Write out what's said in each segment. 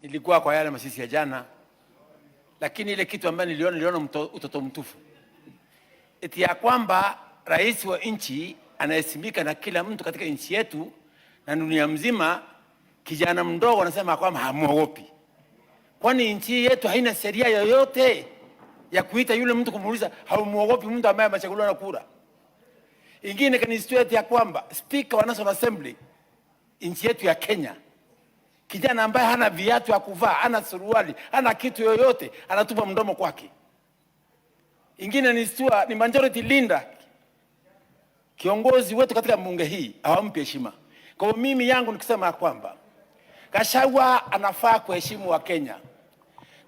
Nilikuwa kwa yale masisi ya jana, lakini ile kitu ambayo niliona utoto mtufu. Eti ya kwamba rais wa nchi anayesimika na kila mtu katika nchi yetu na dunia mzima, kijana mdogo anasema kwamba hamuogopi. Kwani nchi yetu haina sheria yoyote ya kuita yule mtu kumuuliza haumuogopi mtu ambaye amechaguliwa na kura? Ingine kanisitueti ya kwamba Speaker wa National Assembly nchi yetu ya Kenya, kijana ambaye hana viatu ya kuvaa, hana suruali, hana kitu yoyote, anatupa mdomo kwake. Ingine ni majority leader, kiongozi wetu katika bunge hii, hawampi heshima. Kwa hiyo mimi yangu nikisema kwamba Gachagua anafaa kuheshimu wa Kenya.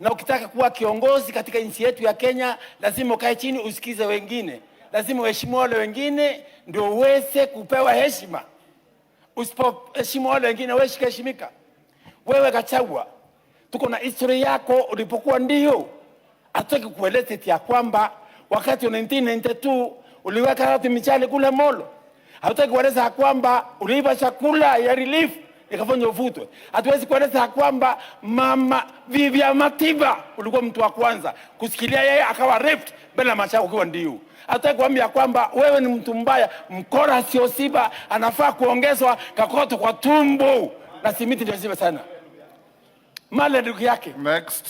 Na ukitaka kuwa kiongozi katika nchi yetu ya Kenya, lazima ukae chini usikize wengine. Lazima uheshimu wale wengine ndio uweze kupewa heshima. Usipoheshimu wale wengine wewe heshimika. Wewe Gachagua, tuko na historia yako ulipokuwa ndio. Hataki kueleza ya kwamba wakati wa 1992 uliweka watu michale kule Molo. Hataki kueleza kwamba uliiba chakula ya relief ikafanya ufutwe. Hatuwezi kueleza kwamba mama Vivian Matiba ulikuwa mtu wa kwanza kusikilia yeye akawa raped bila machako kwa ndio. Hataki kuambia kwamba wewe ni mtu mbaya, mkora sio siba, anafaa kuongezwa kakoto kwa tumbo na simiti ndio siba sana. Male ndugu yake. Next.